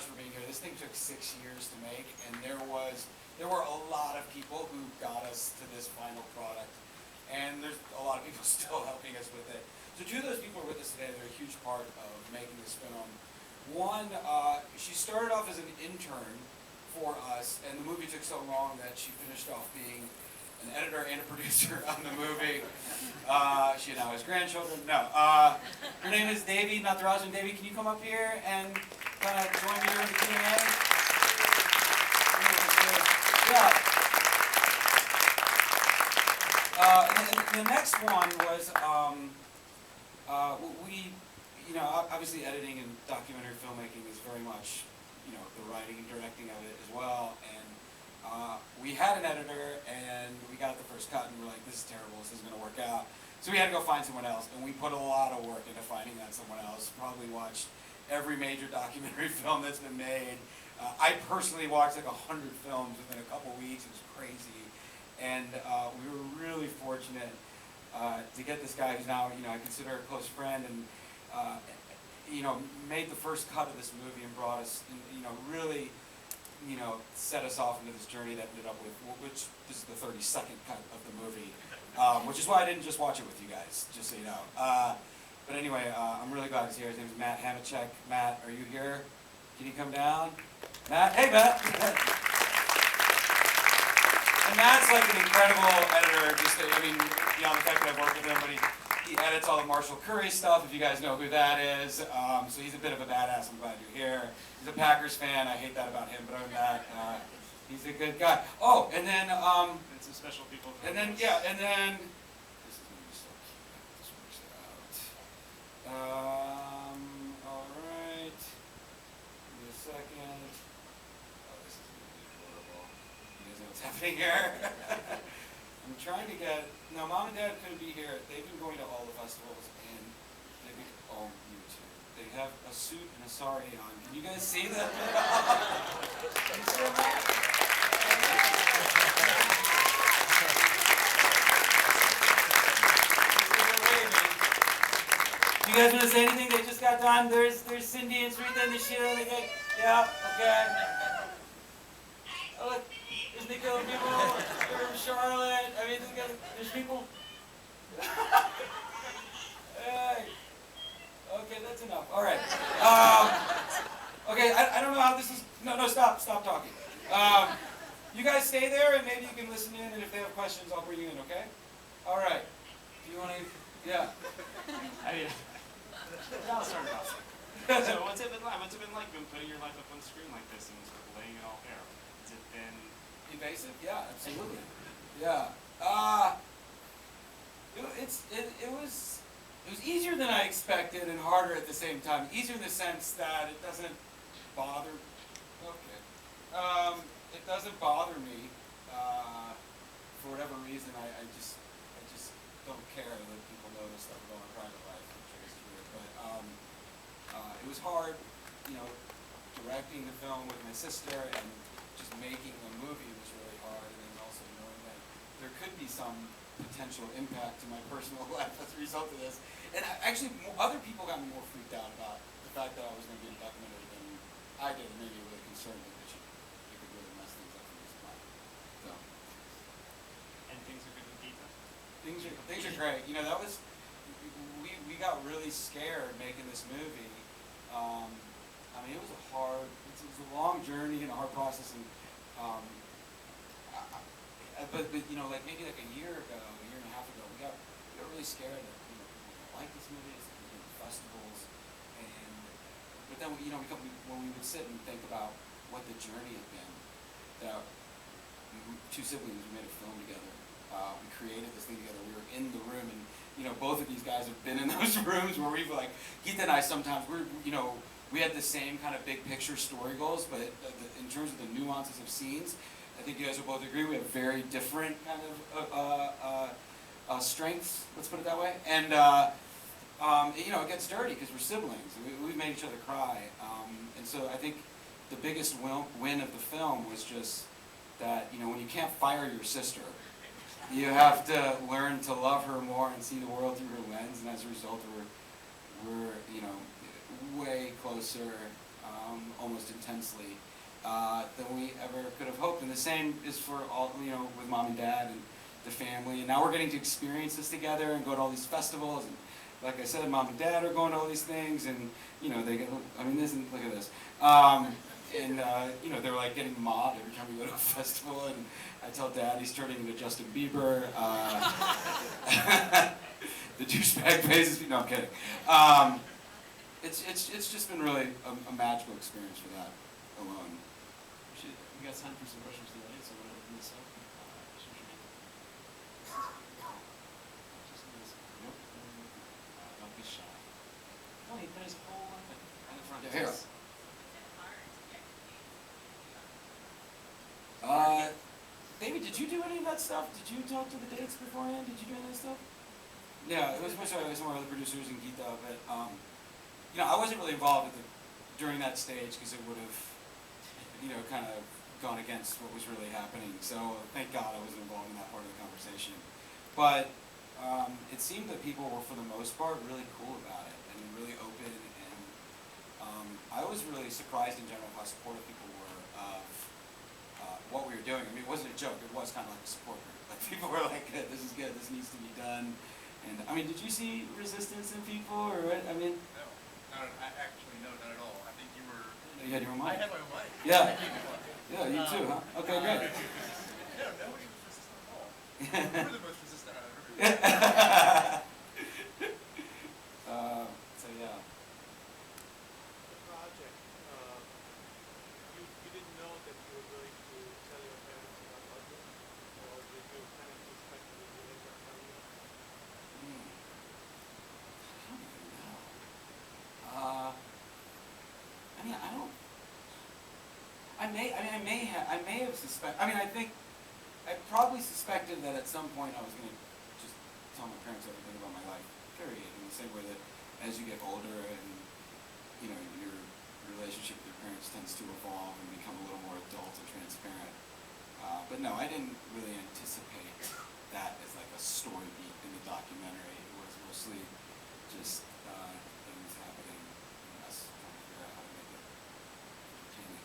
much for being here. This thing took 6 years to make, and there were a lot of people who got us to this final product, and there's a lot of people still helping us with it. So two of those people are with us today. They're a huge part of making this film. One, she started off as an intern for us, and the movie took so long that she finished off being an editor and a producer on the movie. She now has grandchildren. No. Her name is Devi Natarajan. Devi, can you come up here and kind of join me during the Q&A? Yeah. And the next one was, obviously editing and documentary filmmaking is very much, the writing and directing of it as well. And we had an editor, and we got the first cut, and we're like, this is terrible, this isn't going to work out. So we had to go find someone else, and we put a lot of work into finding that someone else. Probably watched every major documentary film that's been made. I personally watched like 100 films within a couple weeks. It was crazy. And we were really fortunate to get this guy who's now, I consider a close friend, and made the first cut of this movie and brought us, really, set us off into this journey that ended up with, which this is the 32nd cut of the movie, which is why I didn't just watch it with you guys, just so you know. But anyway, I'm really glad he's here. His name is Matt Hamachek. Matt, are you here? Can you come down? Matt, hey Matt. And Matt's like an incredible editor, beyond the fact that I've worked with him, but he edits all the Marshall Curry stuff, if you guys know who that is. So he's a bit of a badass. I'm glad you're here. He's a Packers fan. I hate that about him, but other than that, he's a good guy. Oh, and then and some special people. And then this is gonna be so cute. This works out. All right. Give me a second. Oh, this is gonna be horrible. You guys know what's happening here? I'm trying to get. No, Mom and Dad couldn't be here. They've been going to all the festivals, and they've been. Oh, you too. They have a suit and a sari on. Can you guys see that? You guys want to say anything? They just got done. There's Cindy and Sweet and the Sheila. Yeah. Okay. Oh, look. There's Nico and people. There's Charlotte. There's people. Hey. Okay, that's enough. All right. Okay, I don't know how this is. No, stop talking. You guys stay there, and maybe you can listen in, and if they have questions, I'll bring you in, okay? All right. Do you want to? Yeah. I'll start it off. So what's it been like putting your life up on the screen like this and sort of laying it all bare? Has it been invasive? Yeah, absolutely. Yeah. It was easier than I expected and harder at the same time. Easier in the sense that it doesn't bother. Okay. It doesn't bother me for whatever reason. I just don't care that people know this stuff about my private life, which is weird. But it was hard, directing the film with my sister and just making a movie was really hard, and then also knowing that there could be some potential impact to my personal life as a result of this. And actually, other people got more freaked out about the fact that I was going to be in a documentary than I did, and maybe really concerned that it could really mess things up for this plan. So. And things are good with Gita? Things are great. That was, we got really scared making this movie. It was it was a long journey and a hard process, and but maybe like a year and a half ago, we got really scared that people didn't like this movie, it's going to go to festivals, but then when we would sit and think about what the journey had been, that two siblings, we made a film together, we created this thing together, we were in the room, and both of these guys have been in those rooms where we've Geeta and I sometimes we had the same kind of big picture story goals, but in terms of the nuances of scenes, I think you guys will both agree we have very different kind of strengths, let's put it that way. And it gets dirty because we're siblings. We've made each other cry. And so I think the biggest win of the film was just that, when you can't fire your sister, you have to learn to love her more and see the world through her lens, and as a result, we're way closer almost intensely, than we ever could have hoped. And the same is for all, with mom and dad and the family. And now we're getting to experience this together and go to all these festivals. And like I said, mom and dad are going to all these things, and they get. I mean, look at this. They're like getting mobbed every time we go to a festival. And I tell Dad he's turning into Justin Bieber. The douchebag faces. No, I'm kidding. It's just been really a magical experience for that alone. We got time for some questions from the audience. I want to open this up. Nope. Don't be shy. Oh, he put his whole life in the front. Yeah, here. David, did you do any of that stuff? Did you talk to the dates beforehand? Did you do any of that stuff? Yeah, it was some of our other producers and Geeta, but I wasn't really involved during that stage because it would have, kind of gone against what was really happening. So thank God I wasn't involved in that part of the conversation. But it seemed that people were, for the most part, really cool about it and really open. And I was really surprised in general how supportive people were of what we were doing. I mean, it wasn't a joke. It was kind of like a support group. Like people were like, "This is good. This needs to be done." And I mean, did you see resistance in people, or what? I mean, no, not at all. I think you were. You had your own mic. I had my own mic. Yeah. Yeah, you too, huh? Okay, great. Yeah, nobody was resistant at all. You were the most resistant I've ever been. So yeah. The project, you didn't know that you were going to tell your parents about budget, or did you kind of suspect that you would end up telling them? I don't even know. I mean, I may have suspected. I mean, I probably suspected that at some point I was going to just tell my parents everything about my life. Period. In the same way that as you get older and your relationship with your parents tends to evolve and become a little more adult and transparent. But no, I didn't really anticipate that as like a story beat in the documentary. It was mostly just things happening and us trying to figure out how to make it entertaining.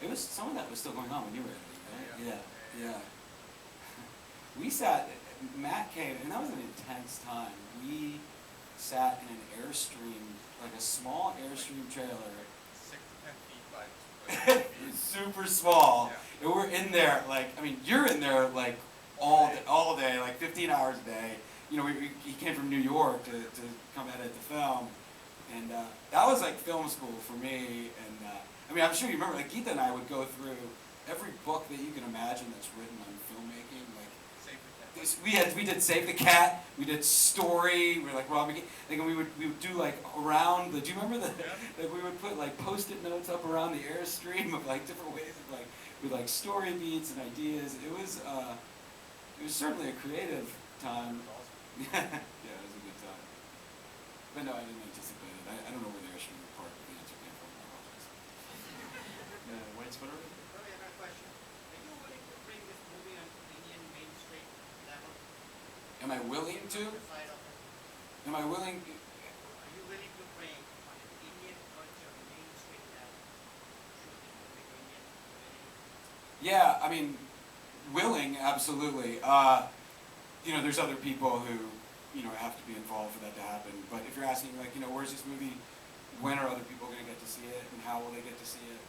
It was, some of that was still going on when you were editing, right? Yeah. We sat, Matt came, and that was an intense time. We sat in an Airstream, like a small Airstream trailer. 6 to 10 feet by. Super small. Yeah. And we're in there, you're in there like all day, like 15 hours a day. He came from New York to come edit the film. And that was like film school for me. And I'm sure you remember, like Geeta and I would go through every book that you can imagine that's written on filmmaking. Like we did Save the Cat. We did Story. We were like Robbie. Like we would do like around the. Do you remember that? Like we would put like Post-it notes up around the Airstream of like different ways of like with like story beats and ideas. It was certainly a creative time. Yeah, it was a good time. But no, I didn't anticipate it. I don't know where the Airstream part of the answer came from. I apologize. White sweater? Ravi, I got a question. Are you willing to bring this movie on Indian mainstream level? Am I willing to? Side of it? Am I willing? Are you willing to bring on an Indian culture mainstream level? Shoot this movie to Indian community? Yeah, willing, absolutely. There's other people who, have to be involved for that to happen. But if you're asking, like, where's this movie? When are other people going to get to see it? And how will they get to see it?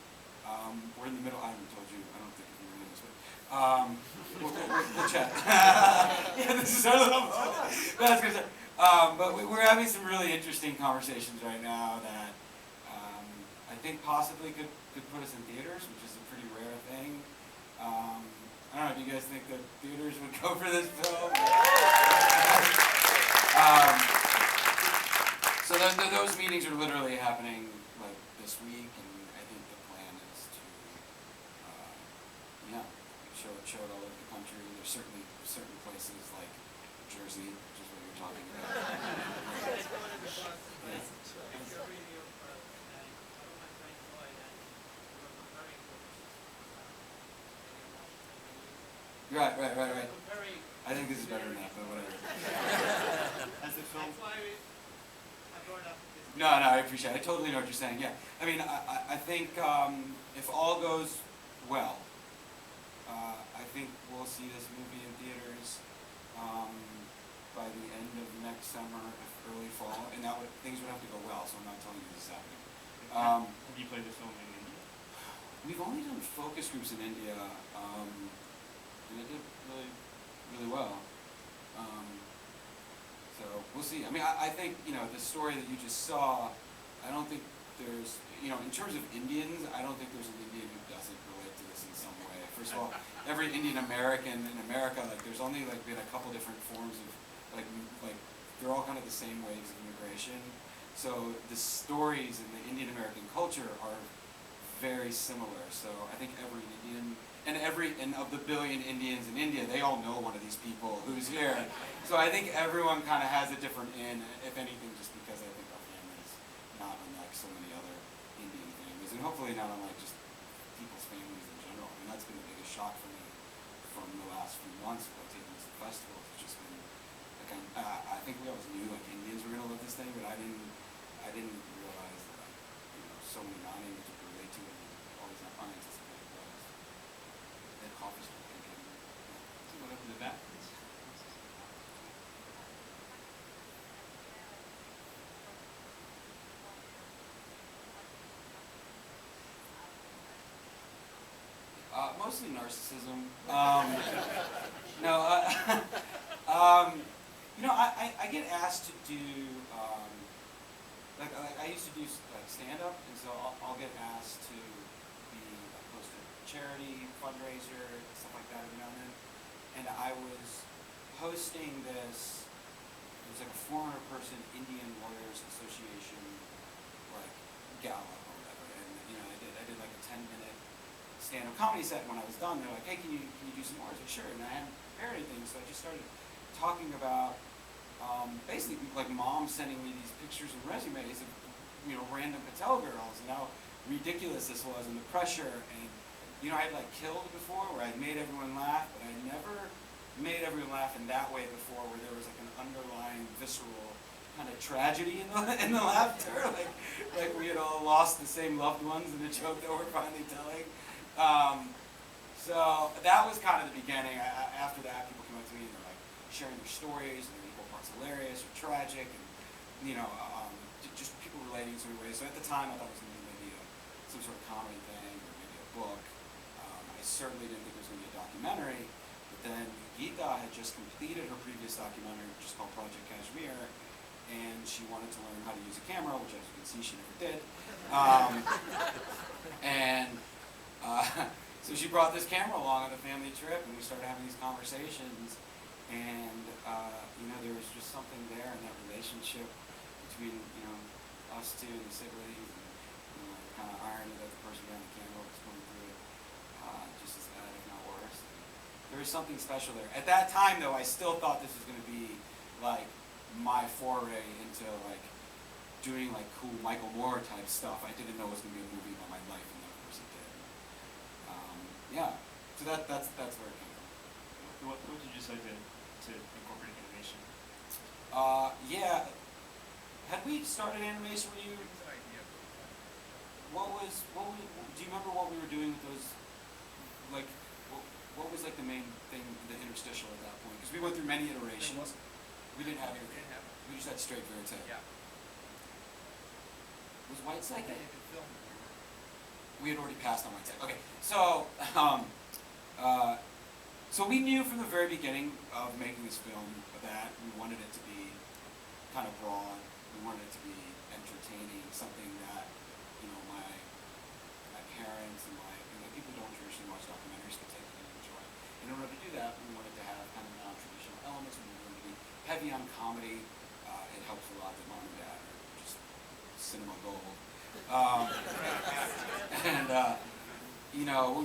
We're in the middle. I haven't told you. I don't think if you're in this, but we'll chat. Yeah, this is our little moment. That's good stuff. But we're having some really interesting conversations right now that I think possibly could put us in theaters, which is a pretty rare thing. I don't know if you guys think that theaters would go for this film. So those meetings are literally happening like this week, and I think the plan is to, show it all over the country. There's certainly certain places like Jersey, which is what you're talking about. Let's go to the bus. Yeah. If you're really one of my friends saw it and we were comparing to Right. comparing. I think this is better than that, but whatever. As the film. That's why I brought up this No, I appreciate it. I totally know what you're saying. Yeah, I mean, I think if all goes well, I think we'll see this movie in theaters by the end of next summer, if early fall, and things would have to go well. So I'm not telling you this is happening. Have you played the film in India? We've only done focus groups in India, and it did really well. So we'll see. I mean, I think, the story that you just saw, I don't think there's, in terms of Indians, I don't think there's an Indian who doesn't relate to this in some way. First of all, every Indian American in America, there's only been a couple different forms of, they're all kind of the same waves of immigration. So the stories in the Indian American culture are very similar. So I think every Indian, and of the billion Indians in India, they all know one of these people who's here. So I think everyone kind of has a different in, if anything, just because I think our family is not unlike so many other Indian families, and hopefully not unlike just people's families in general. I mean, that's been the biggest shock for me from the last few months of taking this to festivals. It's just been, I think we always knew Indians were gonna love this thing, but I didn't realize that so many non-Indians would relate to it and all these unanticipated ways. That coffee store thinking. So what happened to that? Mostly narcissism. No, I get asked to do, I used to do stand-up, and so I'll get asked to be host a charity fundraiser, stuff like that every now and then. And I was hosting this, it was like a 400-person Indian Lawyers Association, gala or whatever. And I did like a 10-minute stand-up comedy set. When I was done, they're like, "Hey, can you do some more?" I said, "Sure." And I hadn't prepared anything, so I just started talking about basically mom sending me these pictures and resumes of random Patel girls and how ridiculous this was and the pressure. And I had killed before where I'd made everyone laugh, but I'd never made everyone laugh in that way before, where there was an underlying visceral kind of tragedy in the laughter, like we had all lost the same loved ones in the joke that we're finally telling. So that was kind of the beginning. After that, people came up to me and they're sharing their stories, and they're equal parts hilarious or tragic, and just people relating in certain ways. So at the time, I thought it was going to be maybe some sort of comedy thing or maybe a book. I certainly didn't think it was going to be a documentary. But then Geeta had just completed her previous documentary, which is called Project Kashmir, and she wanted to learn how to use a camera, which, as you can see, she never did. So she brought this camera along on the family trip, and we started having these conversations. And there was just something there in that relationship between us two and the siblings, and kind of irony that the person behind the camera was going through it just as bad, if not worse. There was something special there. At that time, though, I still thought this was going to be my foray into doing cool Michael Moore type stuff. I didn't know it was going to be a movie about my life, and then of course it did. Yeah. So that's where it came from. What did you decide to incorporate animation? Yeah. Had we started animation when you? It was an idea. Do you remember what we were doing with those? What was the main thing, the interstitial at that point? Because we went through many iterations. We didn't have it. We didn't have it. We just had straight verite. Yeah. Was White Psychic? They had filmed it. We had already passed on White Psychic. Okay, so so we knew from the very beginning of making this film that we wanted it to be kind of broad. We wanted it to be entertaining, something that my parents and people who don't traditionally watch documentaries could take and enjoy. And in order to do that, we wanted to have kind of non-traditional elements. We wanted to be heavy on comedy. It helps a lot that mom and dad are just cinema gold.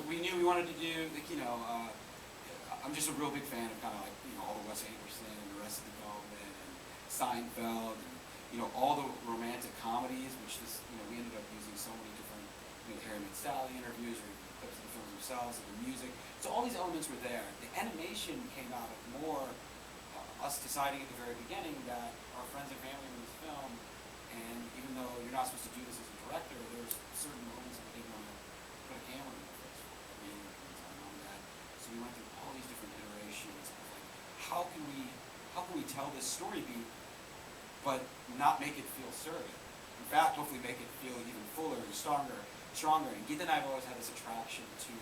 We knew we wanted to do I'm just a real big fan of kind of all the Wes Anderson and Arrested Development and Seinfeld and all the romantic comedies, which we ended up using so many different Harry Met Sally interviews or clips of the films themselves and the music. So all these elements were there. The animation came out of more us deciding at the very beginning that our friends and family in this film And even though you're not supposed to do this as a director, there's certain moments that we didn't want to put a camera in the face for. I mean, on that. So we went through all these different iterations of like, how can we tell this story beat, but not make it feel surrogate? In fact, hopefully make it feel even fuller and stronger. And Geeta and I have always had this attraction to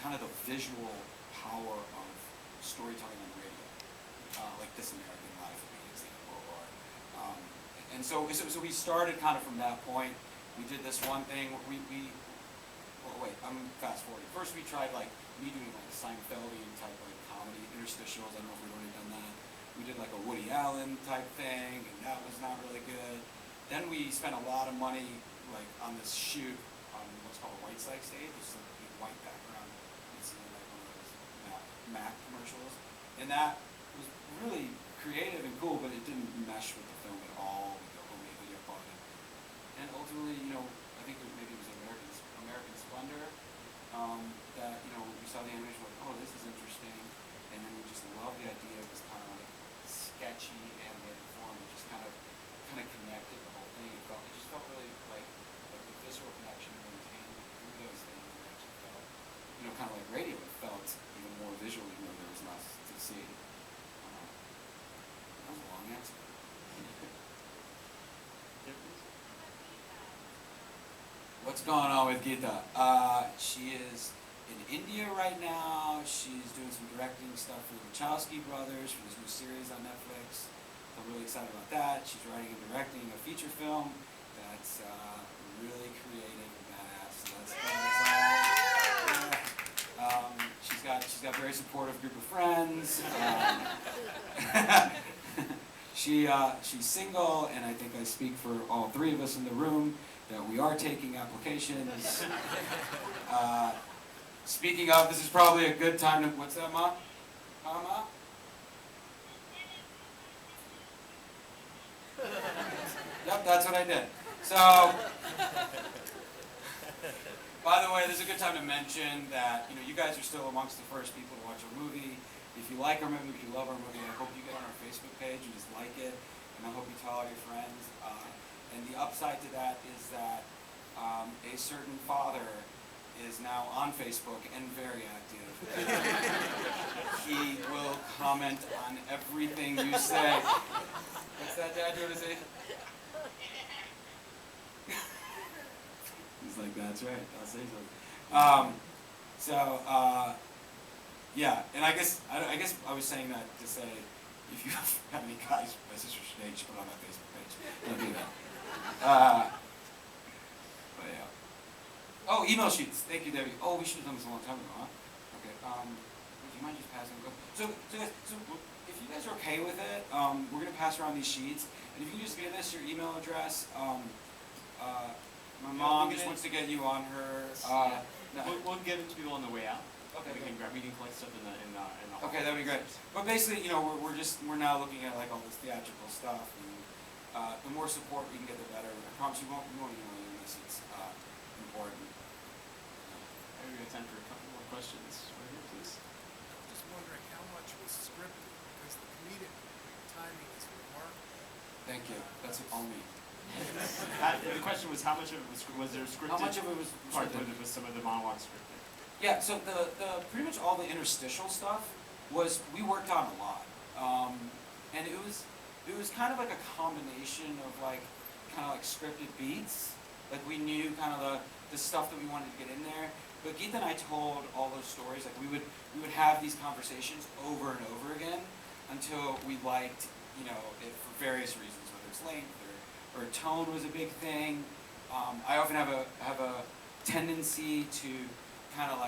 kind of the visual power of storytelling on radio, like This American Life would be an example. And so we started kind of from that point. We did this one thing. I'm fast forwarding. First, we tried like me doing like Seinfeldian type like comedy interstitials. I don't know if we've already done that. We did like a Woody Allen type thing, and that was not really good. Then we spent a lot of money like on this shoot on what's called a white side stage, which is like a big white background. You see like one of those Mac commercials, and that was really creative and cool, but it didn't mesh with the film at all, with the homemade video quality. And ultimately, I think maybe it was American Splendor, that we saw the animation, like, oh, this is interesting, and then we just loved the idea of this kind of like sketchy animated form. It just kind of connected the whole thing. It just felt really like the visceral connection maintained through those things. It actually felt, kind of like radio. It felt even more visual, even though there was less to see. That was a long answer. What's going on with Geeta? She is in India right now. She's doing some directing stuff for the Wachowski brothers for this new series on Netflix. I'm really excited about that. She's writing and directing a feature film that's really creative and badass. So that's exciting. She's got a very supportive group of friends. She's single, and I think I speak for all three of us in the room that we are taking applications. Speaking of, this is probably a good time to, what's that, Ma? Ma? Yep, that's what I did. So, by the way, this is a good time to mention that, you guys are still amongst the first people to watch our movie. If you like our movie, if you love our movie, I hope you get on our Facebook page and just like it, and I hope you tell all your friends. And the upside to that is that a certain father is now on Facebook and very active. He will comment on everything you say. What's that, Dad? You want to say? He's like, that's right, I'll say something. Yeah, and I guess I was saying that to say, if you have any guys, my sister Sinead should put on that Facebook page. Don't do that. But yeah. Oh, email sheets. Thank you, Debbie. Oh, we should have done this a long time ago, huh? Okay. Would you mind just passing? So guys, if you guys are okay with it, we're gonna pass around these sheets, and if you can just give us your email address. My mom just wants to get you on her. We'll give it to people on the way out. Okay. We can collect stuff in the hall. Okay, that'd be great. But basically, we're now looking at like all this theatrical stuff, and the more support we can get, the better. I promise we won't email you unless it's important. Maybe we have time for a couple more questions. Right here, please. Just wondering how much was scripted, because the comedic timing is remarkable. Thank you. That's all me. The question was how much of it was there scripted? How much of it was scripted? Was some of the monologues scripted? Yeah, so the pretty much all the interstitial stuff we worked on a lot, and it was kind of like a combination of kind of scripted beats. Like we knew kind of the stuff that we wanted to get in there, but Geeta and I told all those stories. Like we would have these conversations over and over again until we liked it for various reasons, whether it's length or tone was a big thing. I often have a tendency to kind of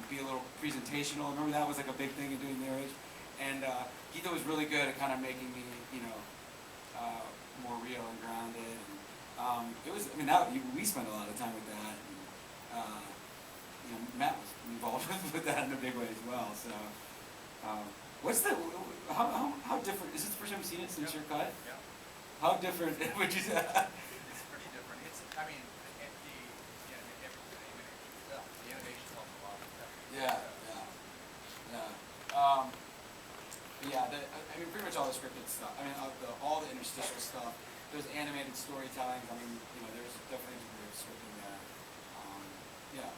be a little presentational. Remember that was like a big thing in doing marriage, and Geeta was really good at kind of making me more real and grounded. And we spent a lot of time with that. And, Matt was involved with that in a big way as well. So how different is this the first time you've seen it since your cut? Yeah. How different would you say? It's pretty different. The innovation helps a lot with that. Yeah. Pretty much all the scripted stuff. All the interstitial stuff those animated storytellings. I mean, there's definitely a degree of scripting there. Yeah.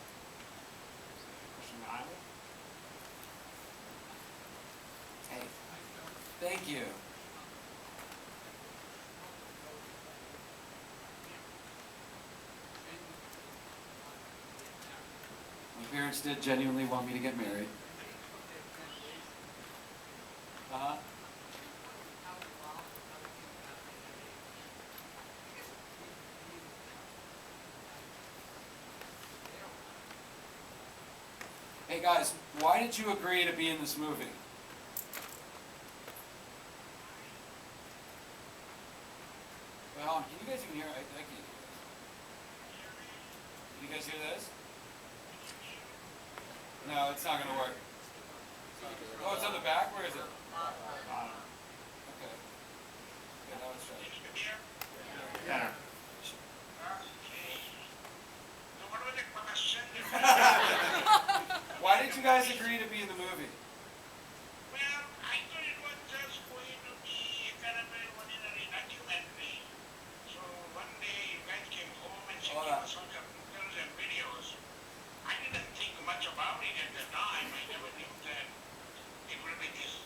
Question in the aisle? Hey. Thank you. My parents did genuinely want me to get married. Uh-huh. Hey guys, why did you agree to be in this movie? Wait, hold on. Can you guys even hear? I can't hear this. Can you guys hear this? No, it's not going to work. Oh, it's on the back? Where is it? Okay. Yeah, now let's try it. Better. Why did you guys agree to be in the movie? Well, I thought it was just going to be kind of an ordinary documentary. So one day you guys came home and said Hold give on. us all the photos and videos. I didn't think much about it at the time. I never knew that it would be this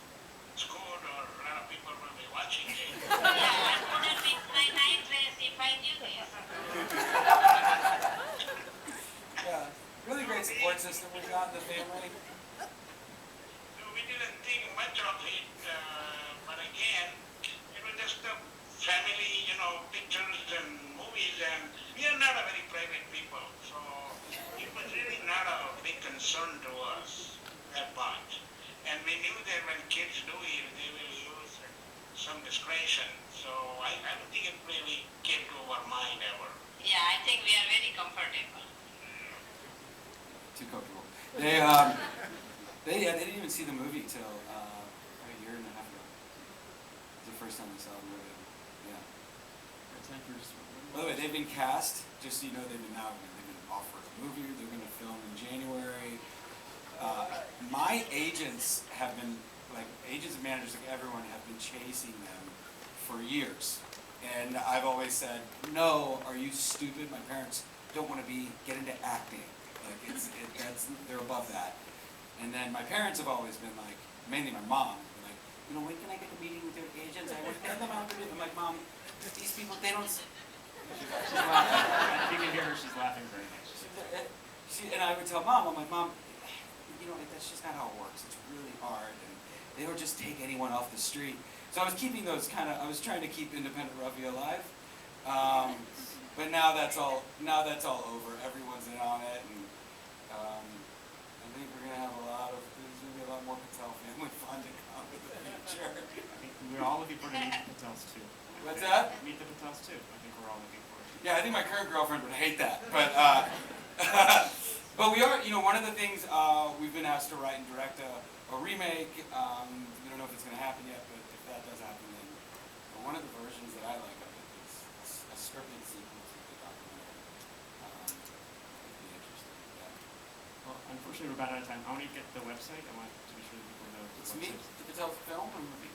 scored or a lot of people will be watching it. Yeah, I wouldn't mix my nightdress if I knew this. Yeah. Really great support system we got in the family. So we didn't think much of it, but again, it was just a family, pictures and movies, and we are not a very private people, so it was really not a big concern to us, that part. And we knew that when kids do it, they will use some discretion, so I don't think it really came to our mind ever. Yeah, I think we are very comfortable. Too comfortable. They didn't even see the movie till a year and a half ago. It was the first time they saw the movie. Yeah. By the way, they've been cast. Just so you know, they've been offered a movie. They're going to film in January. My agents have been, agents and managers, everyone have been chasing them for years. And I've always said, no, are you stupid? My parents don't want to get into acting. They're above that. And then my parents have always been mainly my mom, when can I get a meeting with your agents? I want to get them out. I'm like, Mom, these people, they don't. She's laughing. If you can hear her, she's laughing very much. And I would tell Mom, I'm like, Mom, that's just not how it works. It's really hard, and they don't just take anyone off the street. So I was keeping those I was trying to keep independent Ravi alive. But now that's all over. Everyone's in on it, and I think we're gonna have there's gonna be a lot more Patel family fun to come in the future. I think we're all looking forward to Meet the Patels too. What's that? Meet the Patels too. I think we're all looking forward to it. Yeah, I think my current girlfriend would hate that, but but we are. One of the things we've been asked to write and direct a remake. We don't know if it's gonna happen yet, but if that does happen, then one of the versions that I like of it is a scripted sequel to the documentary. It'd be interesting. Yeah. Well, unfortunately, we're about out of time. I want to get the website. I want to be sure that people know the It's website. Meet the Patels Film or movie?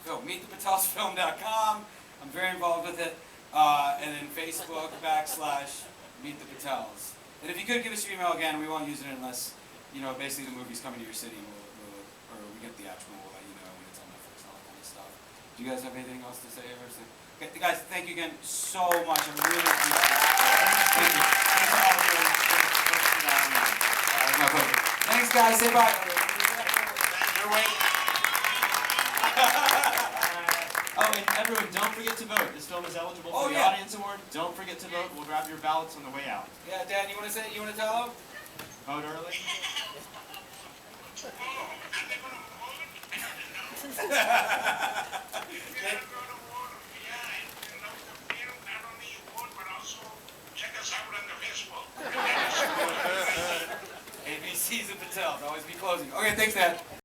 Phil, meetthepatelsfilm.com. I'm very involved with it. And then Facebook / Meet the Patels. And if you could give us your email again, we won't use it unless, basically the movie's coming to your city, or we get the actual, we'll let you know when it's on Netflix and all that kind of stuff. Do you guys have anything else to say? Okay, guys, thank you again so much. I really appreciate it. Thank you. Thanks for all of you. My pleasure. Thanks, guys. Say bye. You're waiting. Oh, and everyone, don't forget to vote. This film is eligible for the Audience Award. Don't forget to vote. We'll grab your ballots on the way out. Yeah, Dan, you want to tell them? Vote early. ABC's and Patels. Always be closing. Okay, thanks, Dan.